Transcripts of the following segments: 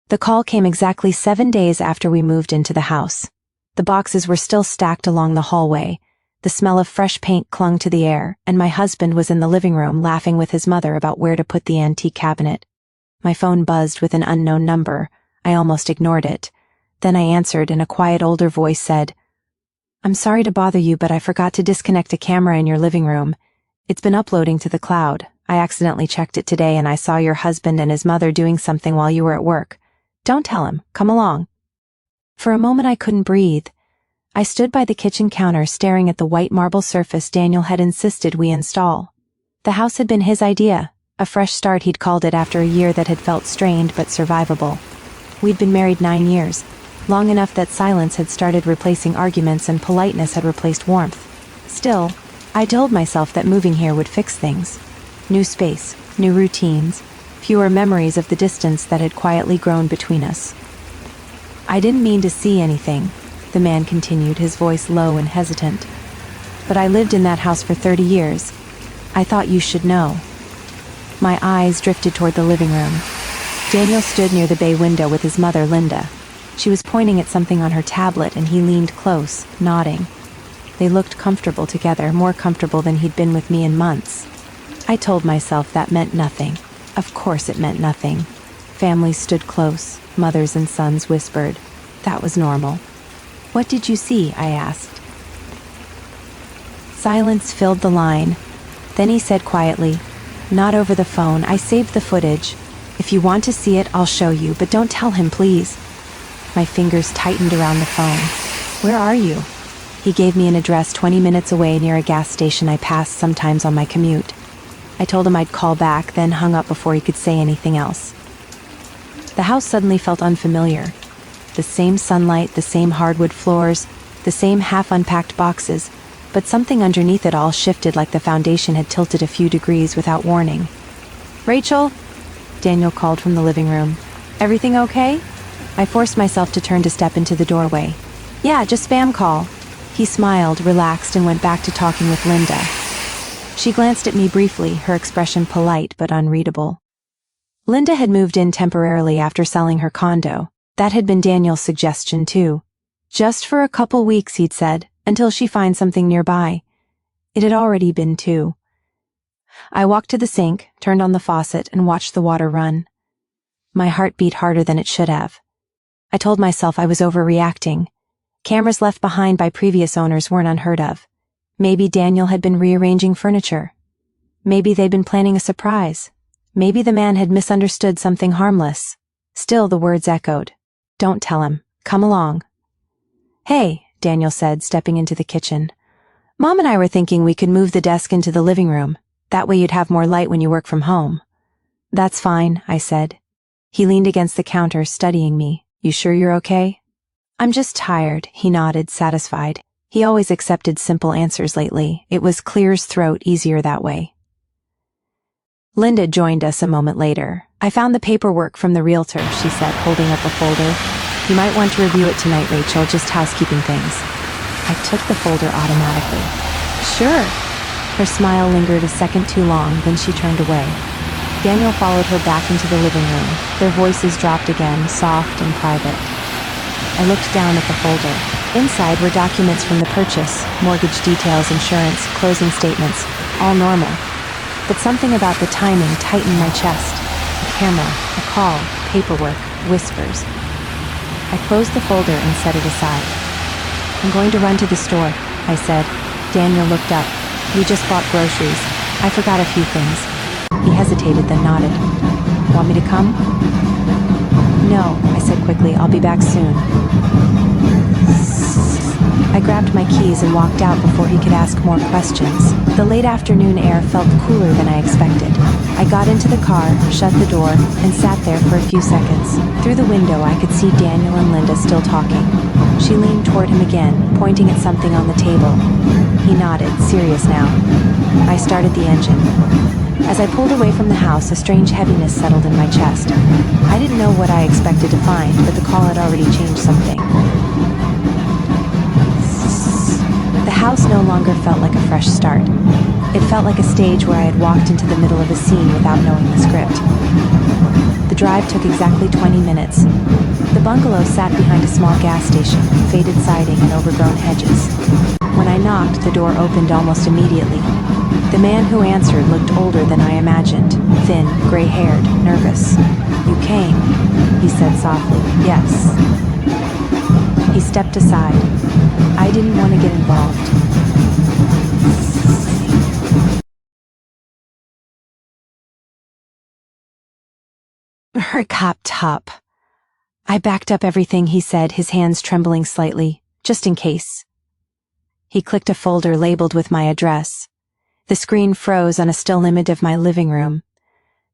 The call came exactly 7 days after we moved into the house. The boxes were still stacked along the hallway. The smell of fresh paint clung to the air, and my husband was in the living room laughing with his mother about where to put the antique cabinet. My phone buzzed with an unknown number. I almost ignored it. Then I answered, and a quiet older voice said, "I'm sorry to bother you, but I forgot to disconnect a camera in your living room. It's been uploading to the cloud. I accidentally checked it today and I saw your husband and his mother doing something while you were at work. Don't tell him. Come along." For a moment I couldn't breathe. I stood by the kitchen counter staring at the white marble surface Daniel had insisted we install. The house had been his idea, a fresh start he'd called it after a year that had felt strained but survivable. We'd been married 9 years, long enough that silence had started replacing arguments and politeness had replaced warmth. Still, I told myself that moving here would fix things. New space, new routines, fewer memories of the distance that had quietly grown between us. "I didn't mean to see anything," the man continued, his voice low and hesitant. "But I lived in that house for 30 years. I thought you should know." My eyes drifted toward the living room. Daniel stood near the bay window with his mother, Linda. She was pointing at something on her tablet and he leaned close, nodding. They looked comfortable together, more comfortable than he'd been with me in months. I told myself that meant nothing. Of course it meant nothing. Families stood close, mothers and sons whispered. That was normal. "What did you see?" I asked. Silence filled the line. Then he said quietly, "Not over the phone, I saved the footage. If you want to see it, I'll show you, but don't tell him, please." My fingers tightened around the phone. "Where are you?" He gave me an address 20 minutes away near a gas station I passed sometimes on my commute. I told him I'd call back, then hung up before he could say anything else. The house suddenly felt unfamiliar. The same sunlight, the same hardwood floors, the same half-unpacked boxes, but something underneath it all shifted like the foundation had tilted a few degrees without warning. "Rachel?" Daniel called from the living room. "Everything okay?" I forced myself to turn to step into the doorway. "Yeah, just spam call." He smiled, relaxed, and went back to talking with Linda. She glanced at me briefly, her expression polite but unreadable. Linda had moved in temporarily after selling her condo. That had been Daniel's suggestion too. Just for a couple weeks, he'd said, until she finds something nearby. It had already been 2. I walked to the sink, turned on the faucet, and watched the water run. My heart beat harder than it should have. I told myself I was overreacting. Cameras left behind by previous owners weren't unheard of. Maybe Daniel had been rearranging furniture. Maybe they'd been planning a surprise. Maybe the man had misunderstood something harmless. Still the words echoed. "Don't tell him. Come along." "Hey," Daniel said, stepping into the kitchen. "Mom and I were thinking we could move the desk into the living room. That way you'd have more light when you work from home." "That's fine," I said. He leaned against the counter, studying me. "You sure you're okay?" "I'm just tired," he nodded, satisfied. He always accepted simple answers lately. It was clear as throat, easier that way. Linda joined us a moment later. "I found the paperwork from the realtor," she said, holding up a folder. "You might want to review it tonight, Rachel, just housekeeping things." I took the folder automatically. "Sure." Her smile lingered a second too long, then she turned away. Daniel followed her back into the living room. Their voices dropped again, soft and private. I looked down at the folder. Inside were documents from the purchase, mortgage details, insurance, closing statements, all normal. But something about the timing tightened my chest. A camera, a call, paperwork, whispers. I closed the folder and set it aside. "I'm going to run to the store," I said. Daniel looked up. "We just bought groceries. I forgot a few things." He hesitated, then nodded. "Want me to come?" "No," I said quickly. "I'll be back soon." I grabbed my keys and walked out before he could ask more questions. The late afternoon air felt cooler than I expected. I got into the car, shut the door, and sat there for a few seconds. Through the window I could see Daniel and Linda still talking. She leaned toward him again, pointing at something on the table. He nodded, serious now. I started the engine. As I pulled away from the house, a strange heaviness settled in my chest. I didn't know what I expected to find, but the call had already changed something. The house no longer felt like a fresh start. It felt like a stage where I had walked into the middle of a scene without knowing the script. The drive took exactly 20 minutes. The bungalow sat behind a small gas station, faded siding and overgrown hedges. When I knocked, the door opened almost immediately. The man who answered looked older than I imagined, thin, gray-haired, nervous. "You came," he said softly. "Yes." He stepped aside. I didn't want to get involved. Top. I backed up everything he said, his hands trembling slightly, just in case. He clicked a folder labeled with my address. The screen froze on a still image of my living room.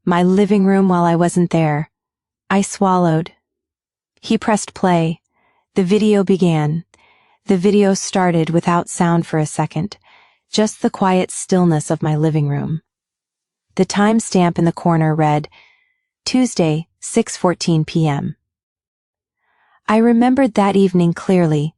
My living room while I wasn't there. I swallowed. He pressed play. The video began. The video started without sound for a second, just the quiet stillness of my living room. The timestamp in the corner read, Tuesday, 6:14 p.m. I remembered that evening clearly.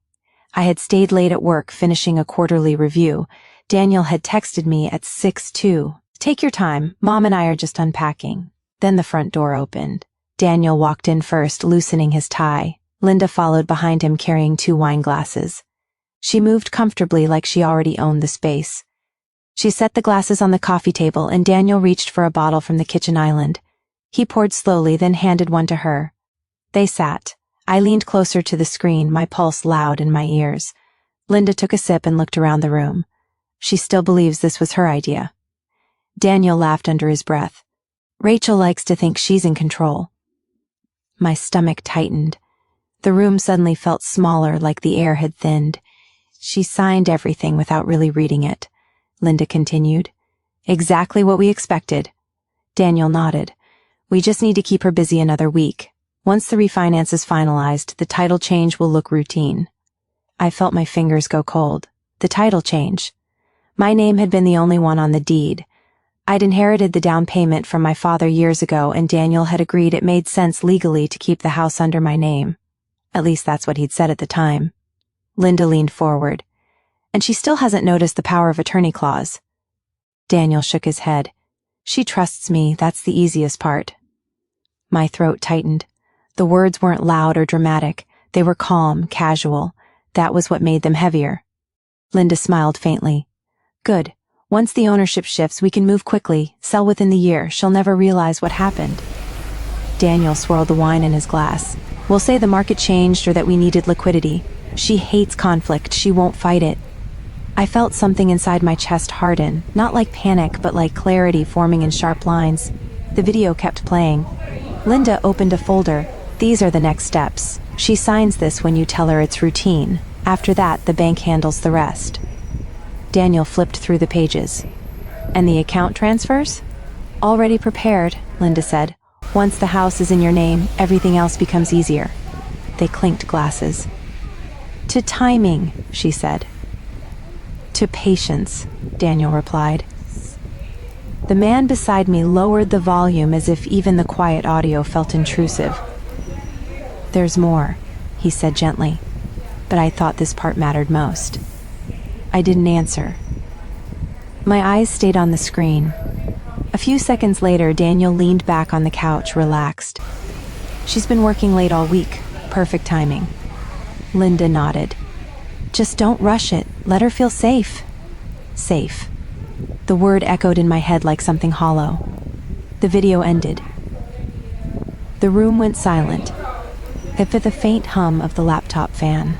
I had stayed late at work finishing a quarterly review. Daniel had texted me at 6:02. "Take your time, Mom and I are just unpacking." Then the front door opened. Daniel walked in first, loosening his tie. Linda followed behind him carrying 2 wine glasses. She moved comfortably like she already owned the space. She set the glasses on the coffee table and Daniel reached for a bottle from the kitchen island. He poured slowly, then handed one to her. They sat. I leaned closer to the screen, my pulse loud in my ears. Linda took a sip and looked around the room. She still believes this was her idea. Daniel laughed under his breath. Rachel likes to think she's in control. My stomach tightened. The room suddenly felt smaller, like the air had thinned. She signed everything without really reading it. Linda continued. Exactly what we expected. Daniel nodded. We just need to keep her busy another week. Once the refinance is finalized, the title change will look routine. I felt my fingers go cold. The title change. My name had been the only one on the deed. I'd inherited the down payment from my father years ago, and Daniel had agreed it made sense legally to keep the house under my name. At least that's what he'd said at the time. Linda leaned forward. And she still hasn't noticed the power of attorney clause. Daniel shook his head. She trusts me, that's the easiest part. My throat tightened. The words weren't loud or dramatic. They were calm, casual. That was what made them heavier. Linda smiled faintly. Good. Once the ownership shifts, we can move quickly, sell within the year. She'll never realize what happened. Daniel swirled the wine in his glass. We'll say the market changed or that we needed liquidity. She hates conflict. She won't fight it. I felt something inside my chest harden, not like panic, but like clarity forming in sharp lines. The video kept playing. Linda opened a folder. These are the next steps. She signs this when you tell her it's routine. After that, the bank handles the rest. Daniel flipped through the pages. And the account transfers? Already prepared, Linda said. Once the house is in your name, everything else becomes easier. They clinked glasses. To timing, she said. To patience, Daniel replied. The man beside me lowered the volume as if even the quiet audio felt intrusive. There's more, he said gently, but I thought this part mattered most. I didn't answer. My eyes stayed on the screen. A few seconds later, Daniel leaned back on the couch, relaxed. She's been working late all week. Perfect timing. Linda nodded. Just don't rush it. Let her feel safe. Safe. The word echoed in my head like something hollow. The video ended. The room went silent, except for the faint hum of the laptop fan.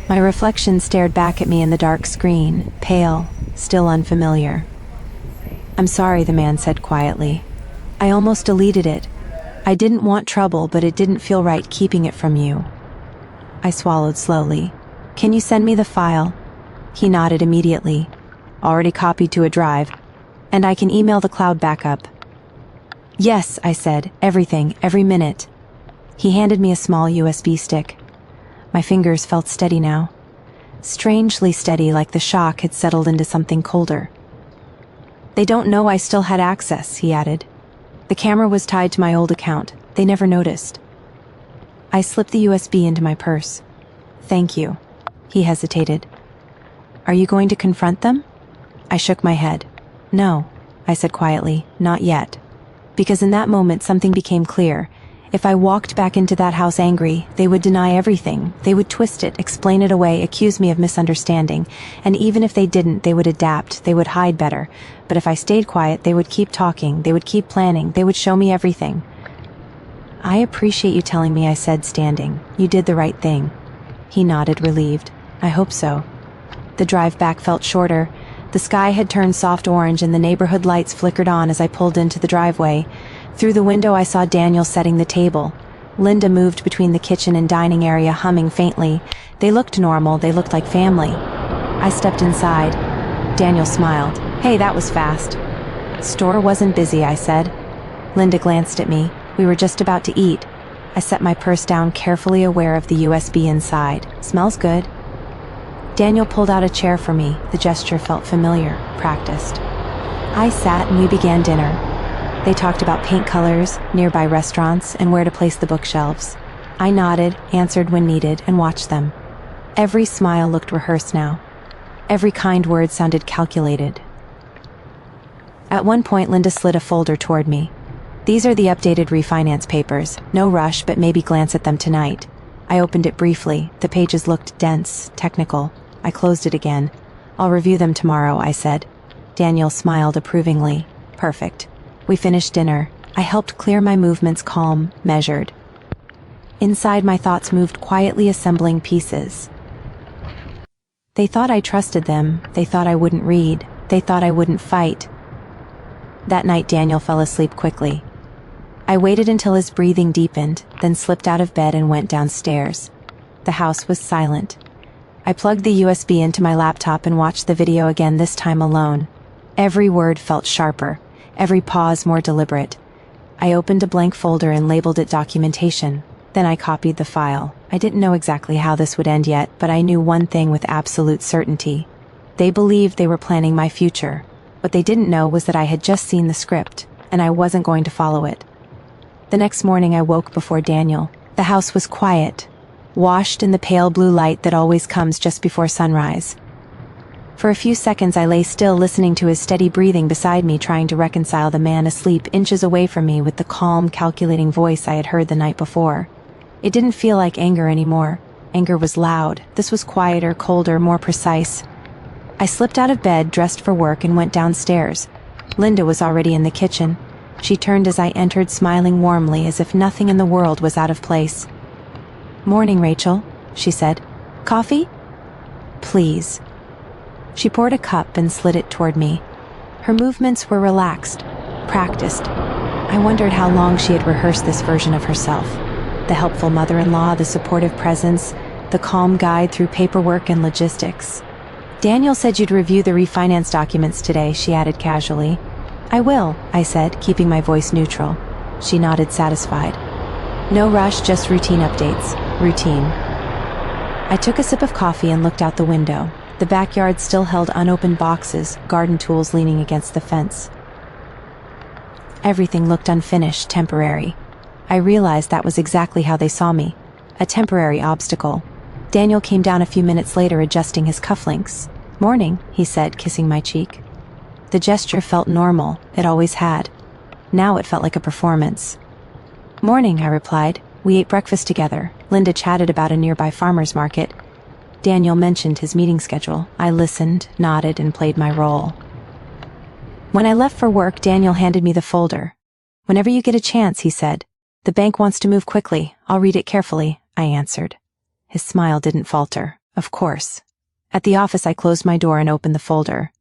My reflection stared back at me in the dark screen, pale, still unfamiliar. I'm sorry, the man said quietly. I almost deleted it. I didn't want trouble, but it didn't feel right keeping it from you. I swallowed slowly. Can you send me the file? He nodded immediately. Already copied to a drive. And I can email the cloud backup. Yes, I said, everything, every minute. He handed me a small USB stick. My fingers felt steady now. Strangely steady, like the shock had settled into something colder. They don't know I still had access, he added. The camera was tied to my old account. They never noticed. I slipped the USB into my purse. Thank you. He hesitated. Are you going to confront them? I shook my head. No, I said quietly, not yet. Because in that moment something became clear. If I walked back into that house angry, they would deny everything. They would twist it, explain it away, accuse me of misunderstanding. And even if they didn't, they would adapt, they would hide better. But if I stayed quiet, they would keep talking, they would keep planning, they would show me everything. I appreciate you telling me, I said, standing. You did the right thing. He nodded, relieved. I hope so. The drive back felt shorter. The sky had turned soft orange and the neighborhood lights flickered on as I pulled into the driveway. Through the window I saw Daniel setting the table. Linda moved between the kitchen and dining area, humming faintly. They looked normal, they looked like family. I stepped inside. Daniel smiled. Hey, that was fast. Store wasn't busy, I said. Linda glanced at me. We were just about to eat. I set my purse down, carefully aware of the USB inside. Smells good. Daniel pulled out a chair for me. The gesture felt familiar, practiced. I sat and we began dinner. They talked about paint colors, nearby restaurants, and where to place the bookshelves. I nodded, answered when needed, and watched them. Every smile looked rehearsed now. Every kind word sounded calculated. At one point, Linda slid a folder toward me. These are the updated refinance papers. No rush, but maybe glance at them tonight. I opened it briefly. The pages looked dense, technical. I closed it again. I'll review them tomorrow, I said. Daniel smiled approvingly. Perfect. We finished dinner. I helped clear my movements, calm, measured. Inside, my thoughts moved quietly, assembling pieces. They thought I trusted them. They thought I wouldn't read. They thought I wouldn't fight. That night, Daniel fell asleep quickly. I waited until his breathing deepened, then slipped out of bed and went downstairs. The house was silent. I plugged the USB into my laptop and watched the video again, this time alone. Every word felt sharper. Every pause more deliberate. I opened a blank folder and labeled it documentation. Then I copied the file. I didn't know exactly how this would end yet, but I knew one thing with absolute certainty. They believed they were planning my future. What they didn't know was that I had just seen the script, and I wasn't going to follow it. The next morning I woke before Daniel. The house was quiet, washed in the pale blue light that always comes just before sunrise. For a few seconds I lay still, listening to his steady breathing beside me, trying to reconcile the man asleep inches away from me with the calm, calculating voice I had heard the night before. It didn't feel like anger anymore. Anger was loud. This was quieter, colder, more precise. I slipped out of bed, dressed for work, and went downstairs. Linda was already in the kitchen. She turned as I entered, smiling warmly, as if nothing in the world was out of place. "Morning, Rachel," she said. "Coffee?" "Please." She poured a cup and slid it toward me. Her movements were relaxed, practiced. I wondered how long she had rehearsed this version of herself. The helpful mother-in-law, the supportive presence, the calm guide through paperwork and logistics. "Daniel said you'd review the refinance documents today," she added casually. "I will," I said, keeping my voice neutral. She nodded, satisfied. "No rush, just routine updates." Routine. I took a sip of coffee and looked out the window. The backyard still held unopened boxes, garden tools leaning against the fence. Everything looked unfinished, temporary. I realized that was exactly how they saw me. A temporary obstacle. Daniel came down a few minutes later, adjusting his cufflinks. "Morning," he said, kissing my cheek. The gesture felt normal. It always had. Now it felt like a performance. "Morning," I replied. We ate breakfast together. Linda chatted about a nearby farmer's market. Daniel mentioned his meeting schedule. I listened, nodded, and played my role. When I left for work, Daniel handed me the folder. "Whenever you get a chance," he said. "The bank wants to move quickly. I'll read it carefully," I answered. His smile didn't falter. Of course. At the office, I closed my door and opened the folder.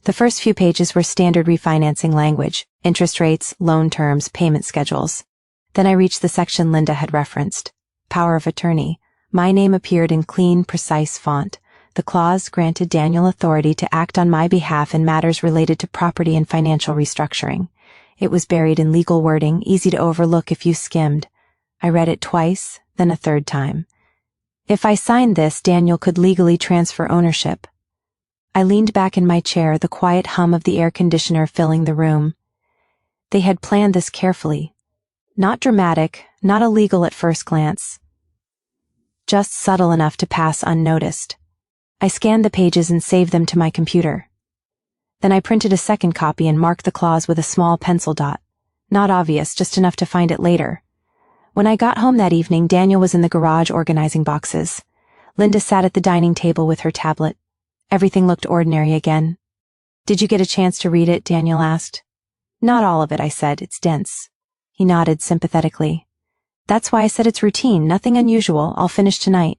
The first few pages were standard refinancing language: interest rates, loan terms, payment schedules. Then I reached the section Linda had referenced. Power of attorney. My name appeared in clean, precise font. The clause granted Daniel authority to act on my behalf in matters related to property and financial restructuring. It was buried in legal wording, easy to overlook if you skimmed. I read it twice, then a third time. If I signed this, Daniel could legally transfer ownership. I leaned back in my chair, the quiet hum of the air conditioner filling the room. They had planned this carefully. Not dramatic, not illegal at first glance. Just subtle enough to pass unnoticed. I scanned the pages and saved them to my computer. Then I printed a second copy and marked the clause with a small pencil dot. Not obvious, just enough to find it later. When I got home that evening, Daniel was in the garage organizing boxes. Linda sat at the dining table with her tablet. Everything looked ordinary again. "Did you get a chance to read it?" Daniel asked. "Not all of it," I said. "It's dense." He nodded sympathetically. "That's why I said it's routine, nothing unusual. I'll finish tonight."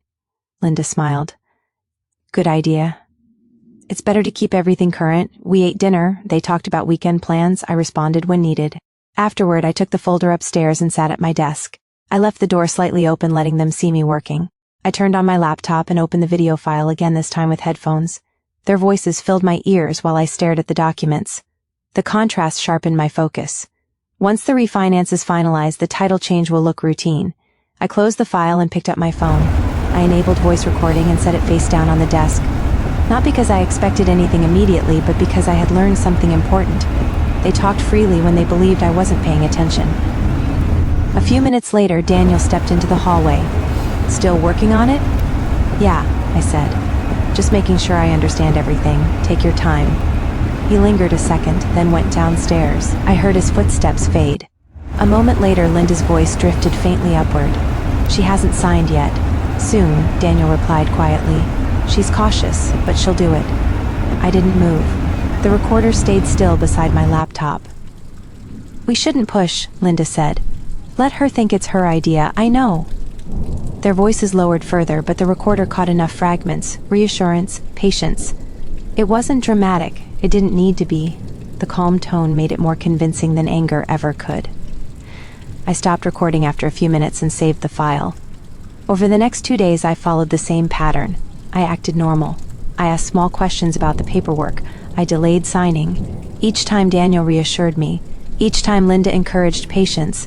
Linda smiled. "Good idea." "It's better to keep everything current. We ate dinner. They talked about weekend plans. I responded when needed. Afterward, I took the folder upstairs and sat at my desk. I left the door slightly open, letting them see me working. I turned on my laptop and opened the video file again, this time with headphones. Their voices filled my ears while I stared at the documents. The contrast sharpened my focus. Once the refinance is finalized, the title change will look routine. I closed the file and picked up my phone. I enabled voice recording and set it face down on the desk. Not because I expected anything immediately, but because I had learned something important. They talked freely when they believed I wasn't paying attention. A few minutes later, Daniel stepped into the hallway. "Still working on it?" "Yeah," I said. "Just making sure I understand everything. Take your time." He lingered a second, then went downstairs. I heard his footsteps fade. A moment later, Linda's voice drifted faintly upward. "She hasn't signed yet." "Soon," Daniel replied quietly. "She's cautious, but she'll do it." I didn't move. The recorder stayed still beside my laptop. "We shouldn't push," Linda said. "Let her think it's her idea, I know." Their voices lowered further, but the recorder caught enough fragments: reassurance, patience. It wasn't dramatic. It didn't need to be. The calm tone made it more convincing than anger ever could. I stopped recording after a few minutes and saved the file. Over the next 2 days, I followed the same pattern. I acted normal. I asked small questions about the paperwork. I delayed signing. Each time Daniel reassured me. Each time Linda encouraged patience.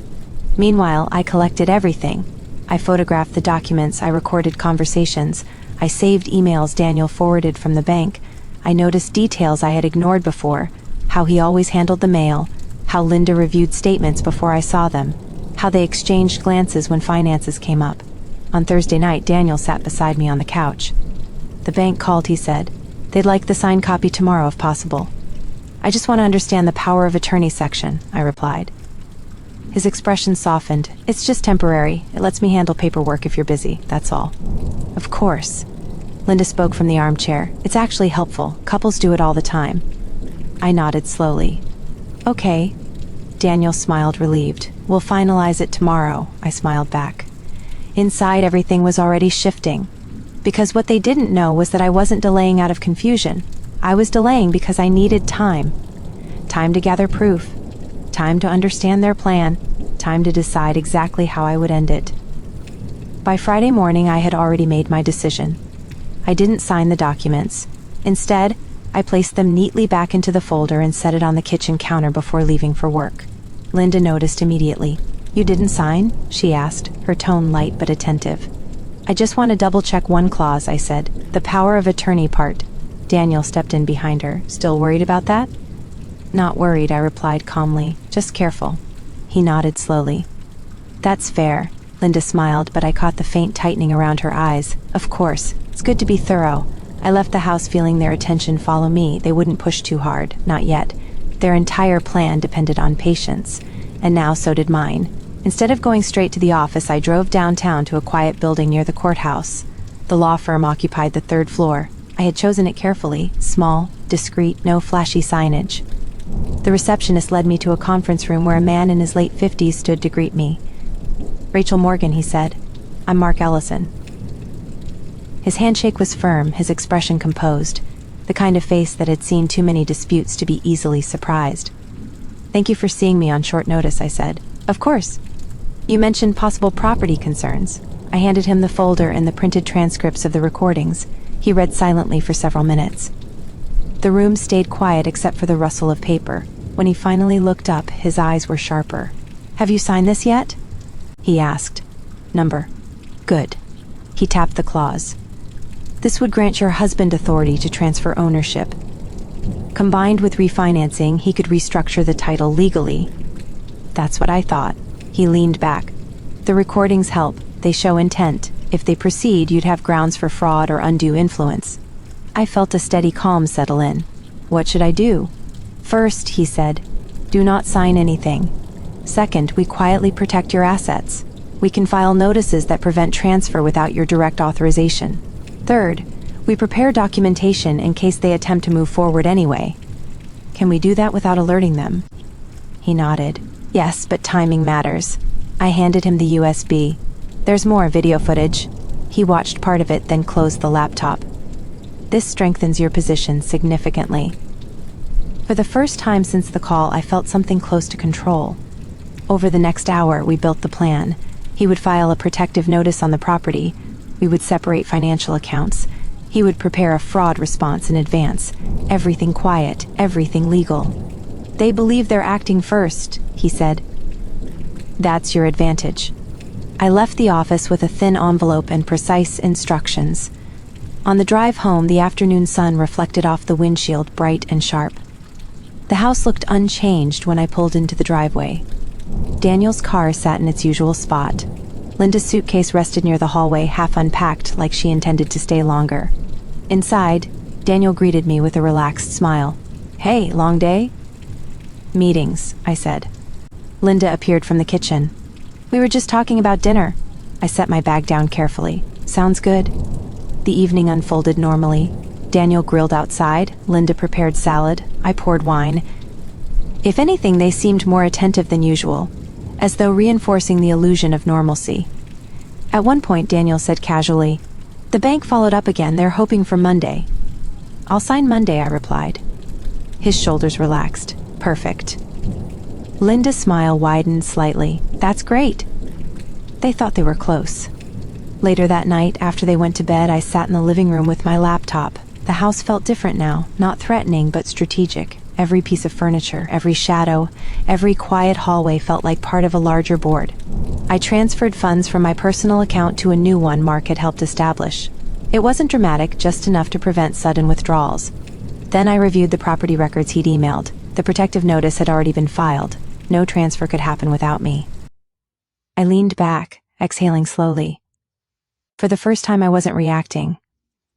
Meanwhile, I collected everything. I photographed the documents, I recorded conversations, I saved emails Daniel forwarded from the bank. I noticed details I had ignored before: how he always handled the mail, how Linda reviewed statements before I saw them, how they exchanged glances when finances came up. On Thursday night, Daniel sat beside me on the couch. "The bank called," he said. "They'd like the signed copy tomorrow if possible." "I just want to understand the power of attorney section," I replied. His expression softened. "It's just temporary. It lets me handle paperwork if you're busy, that's all." "Of course." Linda spoke from the armchair. "It's actually helpful. Couples do it all the time." I nodded slowly. "Okay." Daniel smiled, relieved. "We'll finalize it tomorrow," I smiled back. Inside, everything was already shifting. Because what they didn't know was that I wasn't delaying out of confusion. I was delaying because I needed time. Time to gather proof. Time to understand their plan. Time to decide exactly how I would end it. By Friday morning, I had already made my decision. I didn't sign the documents. Instead, I placed them neatly back into the folder and set it on the kitchen counter before leaving for work. Linda noticed immediately. "You didn't sign?" she asked, her tone light but attentive. "I just want to double-check one clause," I said. "The power of attorney part." Daniel stepped in behind her. "Still worried about that?" "Not worried," I replied calmly. "Just careful." He nodded slowly. "That's fair." Linda smiled, but I caught the faint tightening around her eyes. "Of course. It's good to be thorough." I left the house feeling their attention follow me. They wouldn't push too hard. Not yet. Their entire plan depended on patience. And now so did mine. Instead of going straight to the office, I drove downtown to a quiet building near the courthouse. The law firm occupied the 3rd floor. I had chosen it carefully. Small, discreet, no flashy signage. The receptionist led me to a conference room where a man in his late 50s stood to greet me. "Rachel Morgan," he said. "I'm Mark Ellison." His handshake was firm, his expression composed, the kind of face that had seen too many disputes to be easily surprised. "Thank you for seeing me on short notice," I said. "Of course." "You mentioned possible property concerns." I handed him the folder and the printed transcripts of the recordings. He read silently for several minutes. The room stayed quiet except for the rustle of paper. When he finally looked up, his eyes were sharper. "Have you signed this yet?" he asked. "Number." "Good." He tapped the clause. "This would grant your husband authority to transfer ownership. Combined with refinancing, he could restructure the title legally." "That's what I thought." He leaned back. "The recordings help. They show intent. If they proceed, you'd have grounds for fraud or undue influence." I felt a steady calm settle in. What should I do? First, he said, do not sign anything. Second, we quietly protect your assets. We can file notices that prevent transfer without your direct authorization. Third, we prepare documentation in case they attempt to move forward anyway. Can we do that without alerting them? He nodded. Yes, but timing matters. I handed him the USB. There's more video footage. He watched part of it, then closed the laptop. This strengthens your position significantly. For the first time since the call, I felt something close to control. Over the next hour, we built the plan. He would file a protective notice on the property. We would separate financial accounts. He would prepare a fraud response in advance. Everything quiet, everything legal. They believe they're acting first, he said. That's your advantage. I left the office with a thin envelope and precise instructions. On the drive home, the afternoon sun reflected off the windshield, bright and sharp. The house looked unchanged when I pulled into the driveway. Daniel's car sat in its usual spot. Linda's suitcase rested near the hallway, half unpacked, like she intended to stay longer. Inside, Daniel greeted me with a relaxed smile. Hey, long day? Meetings, I said. Linda appeared from the kitchen. We were just talking about dinner. I set my bag down carefully. Sounds good. The evening unfolded normally. Daniel grilled outside, Linda prepared salad, I poured wine. If anything, they seemed more attentive than usual, as though reinforcing the illusion of normalcy. At one point, Daniel said casually, "The bank followed up again, they're hoping for Monday." "I'll sign Monday," I replied. His shoulders relaxed. Perfect. Linda's smile widened slightly. That's great. They thought they were close. Later that night, after they went to bed, I sat in the living room with my laptop. The house felt different now, not threatening but strategic. Every piece of furniture, every shadow, every quiet hallway felt like part of a larger board. I transferred funds from my personal account to a new one Mark had helped establish. It wasn't dramatic, just enough to prevent sudden withdrawals. Then I reviewed the property records he'd emailed. The protective notice had already been filed. No transfer could happen without me. I leaned back, exhaling slowly. For the first time, I wasn't reacting.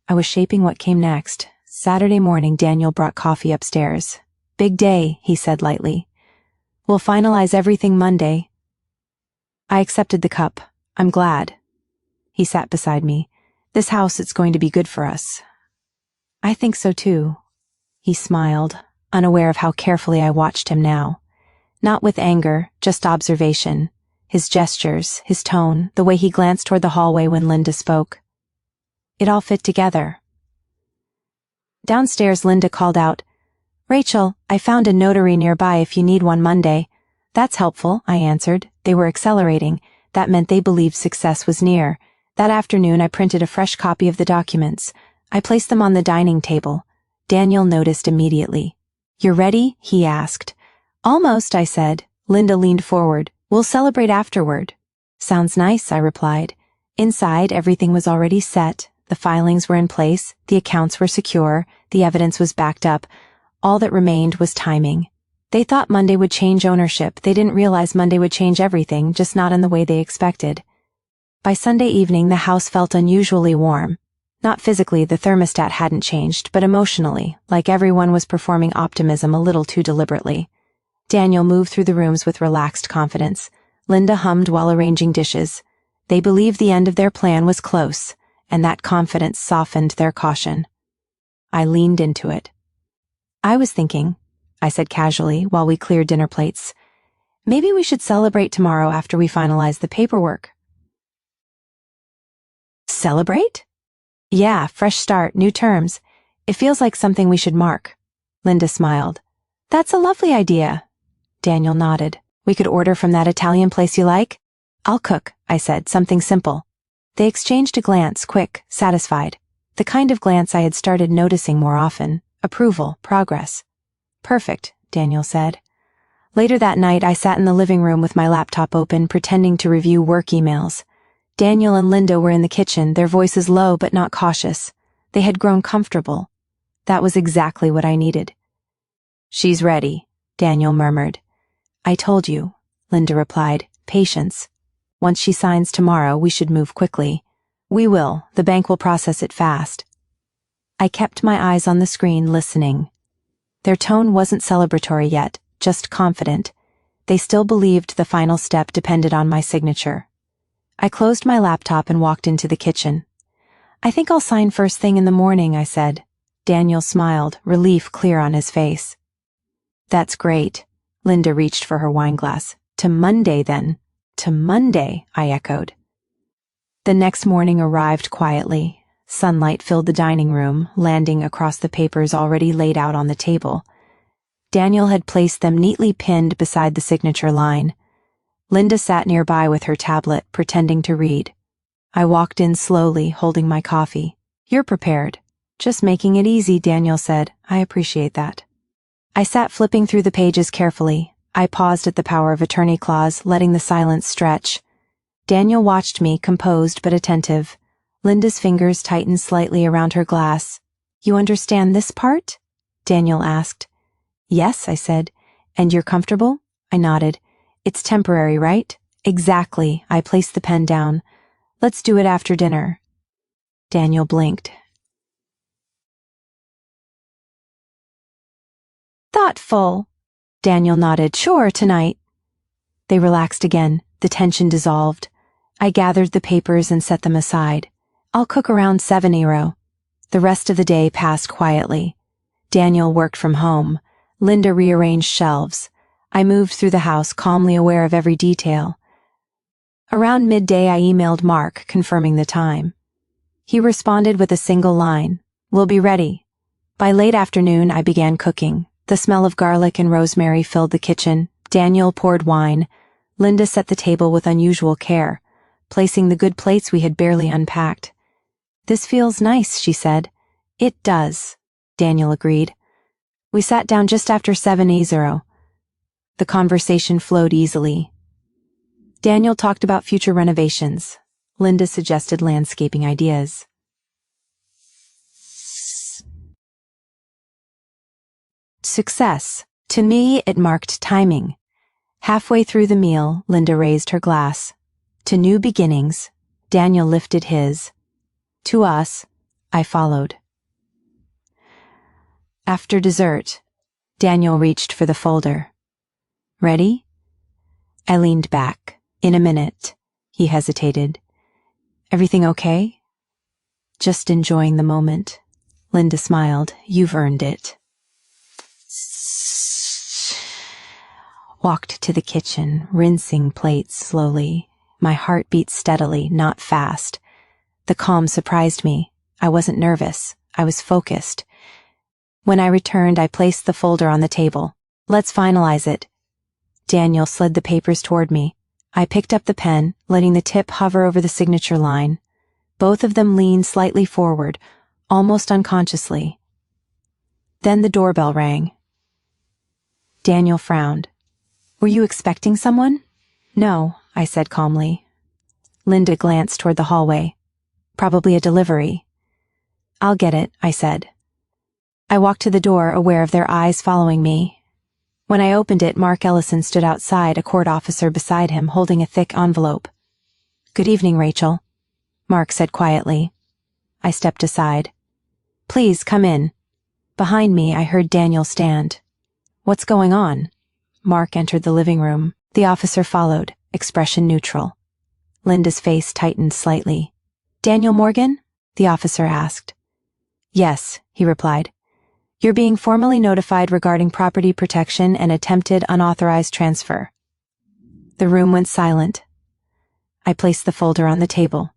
I was shaping what came next. Saturday morning, Daniel brought coffee upstairs. Big day, he said lightly. We'll finalize everything Monday. I accepted the cup. I'm glad. He sat beside me. This house, it's going to be good for us. I think so too. He smiled, unaware of how carefully I watched him now. Not with anger, just observation. His gestures, his tone, the way he glanced toward the hallway when Linda spoke. It all fit together. Downstairs, Linda called out, "Rachel, I found a notary nearby if you need one Monday." "That's helpful," I answered. They were accelerating. That meant they believed success was near. That afternoon, I printed a fresh copy of the documents. I placed them on the dining table. Daniel noticed immediately. "You're ready?" he asked. "Almost," I said. Linda leaned forward. "We'll celebrate afterward." "Sounds nice," I replied. Inside, everything was already set. The filings were in place, the accounts were secure, the evidence was backed up. All that remained was timing. They thought Monday would change ownership. They didn't realize Monday would change everything, just not in the way they expected. By Sunday evening, the house felt unusually warm. Not physically, the thermostat hadn't changed, but emotionally, like everyone was performing optimism a little too deliberately. Daniel moved through the rooms with relaxed confidence. Linda hummed while arranging dishes. They believed the end of their plan was close, and that confidence softened their caution. I leaned into it. "I was thinking," I said casually while we cleared dinner plates, "maybe we should celebrate tomorrow after we finalize the paperwork." Celebrate? Yeah, fresh start, new terms. It feels like something we should mark. Linda smiled. That's a lovely idea. Daniel nodded. We could order from that Italian place you like? I'll cook, I said, something simple. They exchanged a glance, quick, satisfied. The kind of glance I had started noticing more often. Approval, progress. Perfect, Daniel said. Later that night, I sat in the living room with my laptop open, pretending to review work emails. Daniel and Linda were in the kitchen, their voices low but not cautious. They had grown comfortable. That was exactly what I needed. She's ready, Daniel murmured. I told you, Linda replied. Patience. Once she signs tomorrow, we should move quickly. We will. The bank will process it fast. I kept my eyes on the screen, listening. Their tone wasn't celebratory yet, just confident. They still believed the final step depended on my signature. I closed my laptop and walked into the kitchen. "I think I'll sign first thing in the morning," I said. Daniel smiled, relief clear on his face. "That's great." Linda reached for her wineglass. "To Monday, then." "To Monday," I echoed. The next morning arrived quietly. Sunlight filled the dining room, landing across the papers already laid out on the table. Daniel had placed them neatly pinned beside the signature line. Linda sat nearby with her tablet, pretending to read. I walked in slowly, holding my coffee. "You're prepared." "Just making it easy," Daniel said. "I appreciate that." I sat flipping through the pages carefully. I paused at the power of attorney clause, letting the silence stretch. Daniel watched me, composed but attentive. Linda's fingers tightened slightly around her glass. "You understand this part?" Daniel asked. "Yes," I said. "And you're comfortable?" I nodded. "It's temporary, right?" "Exactly." I placed the pen down. "Let's do it after dinner." Daniel blinked. "Thoughtful." Daniel nodded. "Sure, tonight." They relaxed again. The tension dissolved. I gathered the papers and set them aside. "I'll cook around 7:00. The rest of the day passed quietly. Daniel worked from home. Linda rearranged shelves. I moved through the house, calmly aware of every detail. Around midday, I emailed Mark, confirming the time. He responded with a single line, "We'll be ready." By late afternoon, I began cooking. The smell of garlic and rosemary filled the kitchen. Daniel poured wine. Linda set the table with unusual care, placing the good plates we had barely unpacked. "This feels nice," she said. "It does," Daniel agreed. We sat down just after 7:00. The conversation flowed easily. Daniel talked about future renovations. Linda suggested landscaping ideas. Success. To me, it marked timing. Halfway through the meal, Linda raised her glass. To new beginnings, Daniel lifted his. To us, I followed. After dessert, Daniel reached for the folder. "Ready?" I leaned back. "In a minute." He hesitated. "Everything okay?" "Just enjoying the moment." Linda smiled. "You've earned it." Walked to the kitchen, rinsing plates slowly. My heart beat steadily, not fast. The calm surprised me. I wasn't nervous. I was focused. When I returned, I placed the folder on the table. "Let's finalize it." Daniel slid the papers toward me. I picked up the pen, letting the tip hover over the signature line. Both of them leaned slightly forward, almost unconsciously. Then the doorbell rang. Daniel frowned. "Were you expecting someone?" "No," I said calmly. Linda glanced toward the hallway. "Probably a delivery." "I'll get it," I said. I walked to the door, aware of their eyes following me. When I opened it, Mark Ellison stood outside, a court officer beside him, holding a thick envelope. "Good evening, Rachel," Mark said quietly. I stepped aside. "Please, come in." Behind me, I heard Daniel stand. "What's going on?" Mark entered the living room. The officer followed, expression neutral. Linda's face tightened slightly. "Daniel Morgan?" the officer asked. "Yes," he replied. "You're being formally notified regarding property protection and attempted unauthorized transfer." The room went silent. I placed the folder on the table.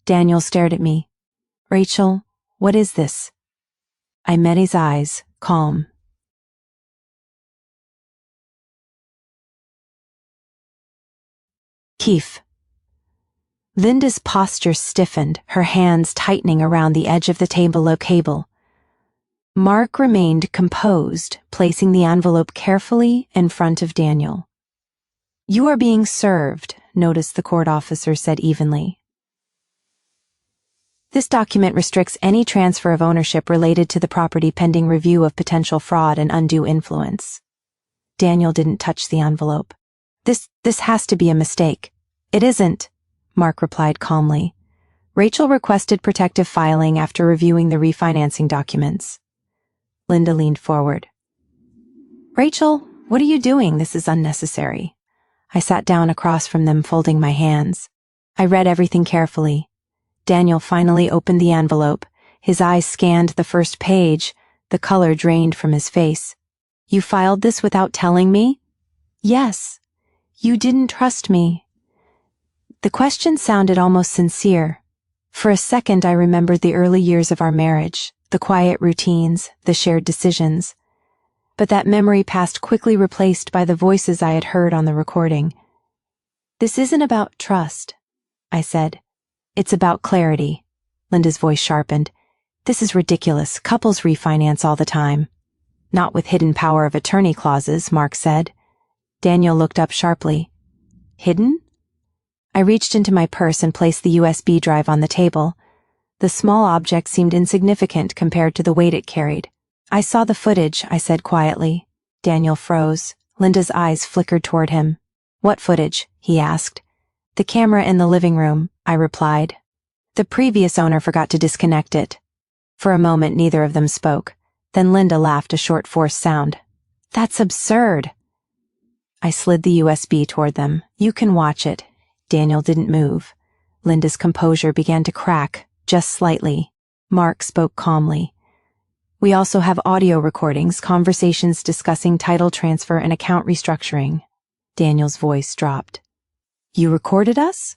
Daniel stared at me. "Rachel, what is this?" I met his eyes, calm. "Keith." Linda's posture stiffened, her hands tightening around the edge of the table. Mark remained composed, placing the envelope carefully in front of Daniel. "You are being served," noticed the court officer said evenly. "This document restricts any transfer of ownership related to the property pending review of potential fraud and undue influence." Daniel didn't touch the envelope. This has to be a mistake." "It isn't," Mark replied calmly. Rachel requested protective filing after reviewing the refinancing documents. Linda leaned forward. Rachel, what are you doing? This is unnecessary. I sat down across from them, folding my hands. I read everything carefully. Daniel finally opened the envelope. His eyes scanned the first page. The color drained from his face. You filed this without telling me? Yes. You didn't trust me. The question sounded almost sincere. For a second, I remembered the early years of our marriage, the quiet routines, the shared decisions. But that memory passed quickly, replaced by the voices I had heard on the recording. This isn't about trust, I said. It's about clarity. Linda's voice sharpened. This is ridiculous. Couples refinance all the time. Not with hidden power of attorney clauses, Mark said. Daniel looked up sharply. Hidden? I reached into my purse and placed the USB drive on the table. The small object seemed insignificant compared to the weight it carried. I saw the footage, I said quietly. Daniel froze. Linda's eyes flickered toward him. What footage? He asked. The camera in the living room, I replied. The previous owner forgot to disconnect it. For a moment, neither of them spoke. Then Linda laughed, a short, forced sound. That's absurd. I slid the USB toward them. You can watch it. Daniel didn't move. Linda's composure began to crack, just slightly. Mark spoke calmly. We also have audio recordings, conversations discussing title transfer and account restructuring. Daniel's voice dropped. You recorded us?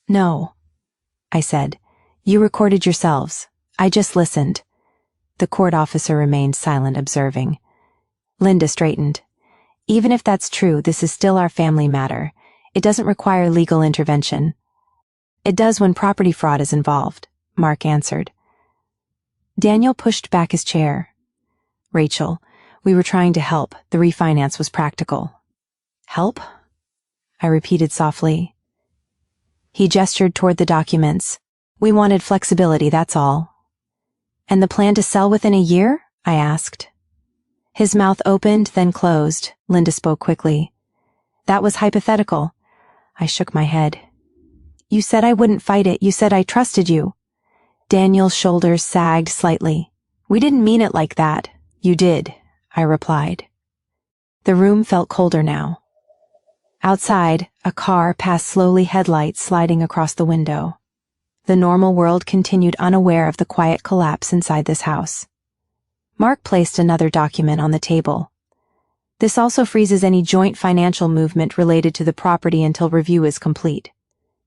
No, I said. You recorded yourselves. I just listened. The court officer remained silent, observing. Linda straightened. Even if that's true, this is still our family matter. It doesn't require legal intervention. It does when property fraud is involved, Mark answered. Daniel pushed back his chair. Rachel, we were trying to help. The refinance was practical. Help? I repeated softly. He gestured toward the documents. We wanted flexibility, that's all. And the plan to sell within a year? I asked. His mouth opened, then closed. Linda spoke quickly. That was hypothetical. I shook my head. You said I wouldn't fight it. You said I trusted you. Daniel's shoulders sagged slightly. We didn't mean it like that. You did, I replied. The room felt colder now. Outside, a car passed slowly, headlights sliding across the window. The normal world continued, unaware of the quiet collapse inside this house. Mark placed another document on the table. This also freezes any joint financial movement related to the property until review is complete.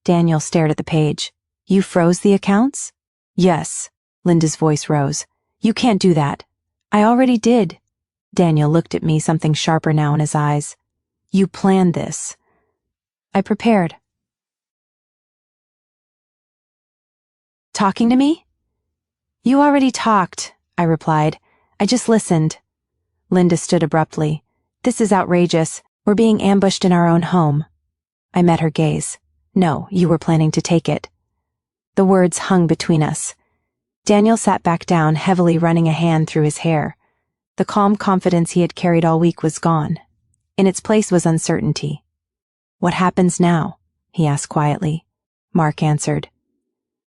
Daniel stared at the page. You froze the accounts? Yes. Linda's voice rose. You can't do that. I already did. Daniel looked at me, something sharper now in his eyes. You planned this. I prepared. Talking to me? You already talked, I replied. I just listened. Linda stood abruptly. This is outrageous. We're being ambushed in our own home. I met her gaze. No, you were planning to take it. The words hung between us. Daniel sat back down, heavily running a hand through his hair. The calm confidence he had carried all week was gone. In its place was uncertainty. What happens now? He asked quietly. Mark answered.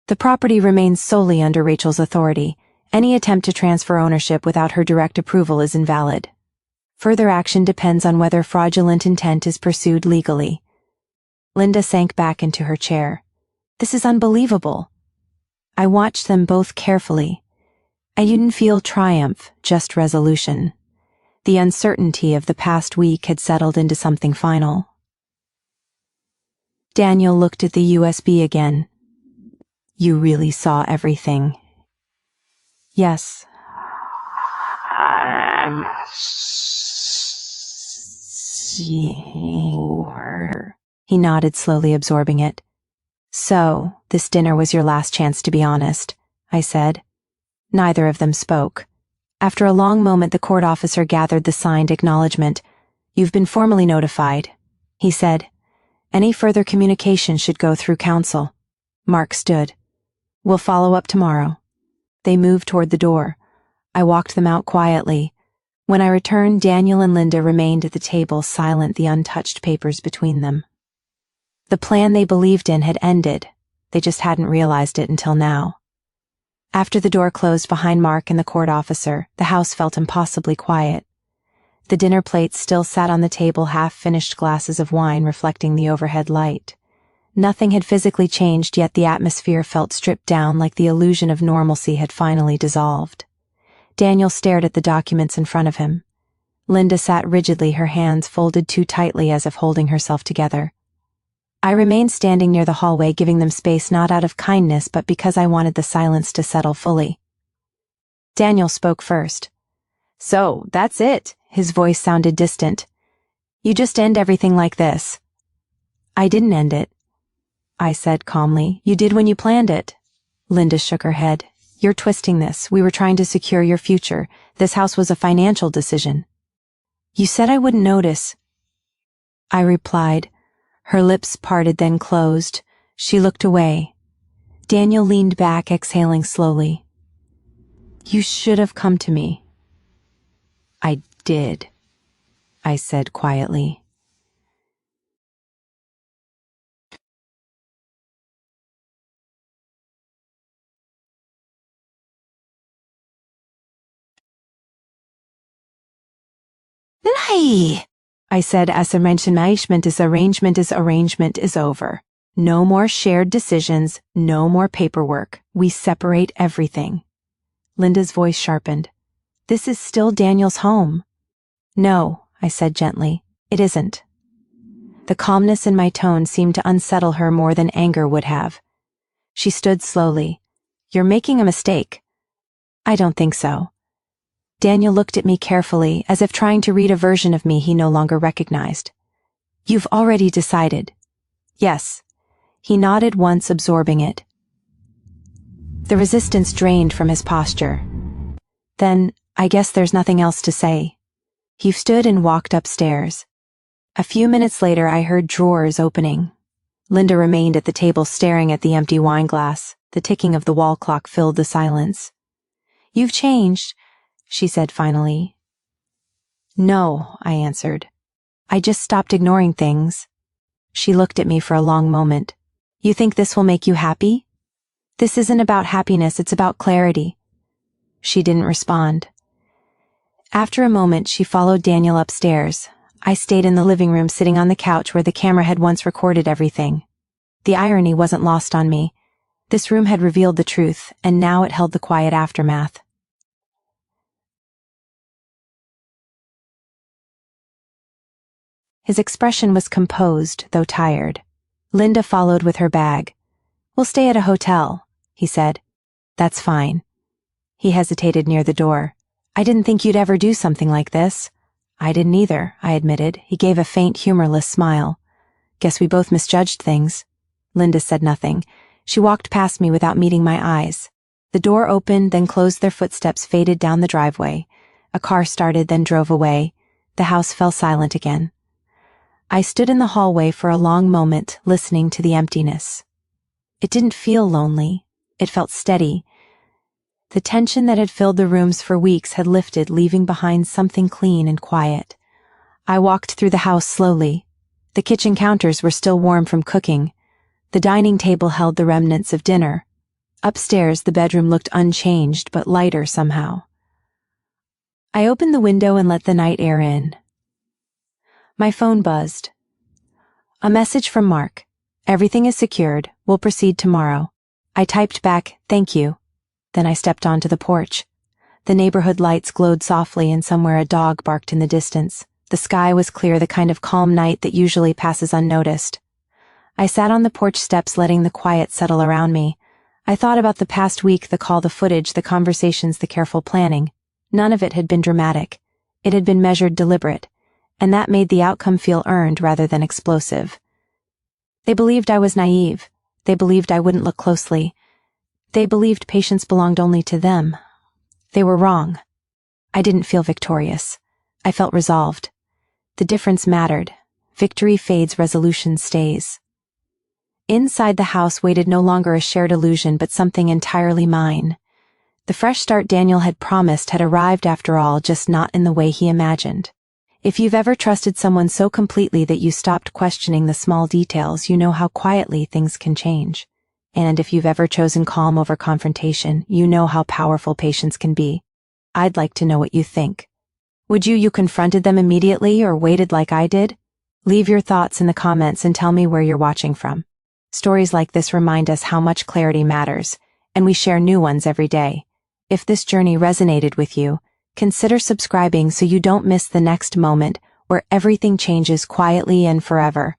The property remains solely under Rachel's authority. Any attempt to transfer ownership without her direct approval is invalid. Further action depends on whether fraudulent intent is pursued legally. Linda sank back into her chair. This is unbelievable. I watched them both carefully. I didn't feel triumph, just resolution. The uncertainty of the past week had settled into something final. Daniel looked at the USB again. You really saw everything. Yes. I'm sure. He nodded, slowly absorbing it. So, this dinner was your last chance to be honest, I said. Neither of them spoke. After a long moment, the court officer gathered the signed acknowledgement. You've been formally notified, he said. Any further communication should go through counsel. Mark stood. We'll follow up tomorrow. They moved toward the door. I walked them out quietly. When I returned, Daniel and Linda remained at the table, silent, the untouched papers between them. The plan they believed in had ended. They just hadn't realized it until now. After the door closed behind Mark and the court officer, the house felt impossibly quiet. The dinner plates still sat on the table, half-finished glasses of wine reflecting the overhead light. Nothing had physically changed, yet the atmosphere felt stripped down, like the illusion of normalcy had finally dissolved. Daniel stared at the documents in front of him. Linda sat rigidly, her hands folded too tightly as if holding herself together. I remained standing near the hallway, giving them space not out of kindness but because I wanted the silence to settle fully. Daniel spoke first. "So, that's it." His voice sounded distant. "You just end everything like this." "I didn't end it," I said calmly. "You did when you planned it." Linda shook her head. "You're twisting this. We were trying to secure your future. This house was a financial decision." "You said I wouldn't notice," I replied. Her lips parted, then closed. She looked away. Daniel leaned back, exhaling slowly. "You should have come to me." "I did," I said quietly. "Hey," I said as arrangement is over. No more shared decisions, no more paperwork. We separate everything. Linda's voice sharpened. "This is still Daniel's home." "No," I said gently, "it isn't." The calmness in my tone seemed to unsettle her more than anger would have. She stood slowly. "You're making a mistake." "I don't think so." Daniel looked at me carefully, as if trying to read a version of me he no longer recognized. "You've already decided." "Yes." He nodded once, absorbing it. The resistance drained from his posture. "Then, I guess there's nothing else to say." He stood and walked upstairs. A few minutes later I heard drawers opening. Linda remained at the table staring at the empty wine glass. The ticking of the wall clock filled the silence. "You've changed," she said finally. "No," I answered. "I just stopped ignoring things." She looked at me for a long moment. "You think this will make you happy?" "This isn't about happiness, it's about clarity." She didn't respond. After a moment, she followed Daniel upstairs. I stayed in the living room, sitting on the couch where the camera had once recorded everything. The irony wasn't lost on me. This room had revealed the truth, and now it held the quiet aftermath. His expression was composed, though tired. Linda followed with her bag. "We'll stay at a hotel," he said. "That's fine." He hesitated near the door. "I didn't think you'd ever do something like this." "I didn't either," I admitted. He gave a faint, humorless smile. "Guess we both misjudged things." Linda said nothing. She walked past me without meeting my eyes. The door opened, then closed. Their footsteps faded down the driveway. A car started, then drove away. The house fell silent again. I stood in the hallway for a long moment, listening to the emptiness. It didn't feel lonely. It felt steady. The tension that had filled the rooms for weeks had lifted, leaving behind something clean and quiet. I walked through the house slowly. The kitchen counters were still warm from cooking. The dining table held the remnants of dinner. Upstairs, the bedroom looked unchanged, but lighter somehow. I opened the window and let the night air in. My phone buzzed. A message from Mark. "Everything is secured. We'll proceed tomorrow." I typed back, "Thank you." Then I stepped onto the porch. The neighborhood lights glowed softly, and somewhere a dog barked in the distance. The sky was clear, the kind of calm night that usually passes unnoticed. I sat on the porch steps, letting the quiet settle around me. I thought about the past week, the call, the footage, the conversations, the careful planning. None of it had been dramatic. It had been measured, deliberate. And that made the outcome feel earned rather than explosive. They believed I was naive. They believed I wouldn't look closely. They believed patience belonged only to them. They were wrong. I didn't feel victorious. I felt resolved. The difference mattered. Victory fades, resolution stays. Inside the house waited no longer a shared illusion, but something entirely mine. The fresh start Daniel had promised had arrived after all, just not in the way he imagined. If you've ever trusted someone so completely that you stopped questioning the small details, you know how quietly things can change. And if you've ever chosen calm over confrontation, you know how powerful patience can be. I'd like to know what you think. Would you confronted them immediately or waited like I did? Leave your thoughts in the comments and tell me where you're watching from. Stories like this remind us how much clarity matters, and we share new ones every day. If this journey resonated with you, consider subscribing so you don't miss the next moment where everything changes quietly and forever.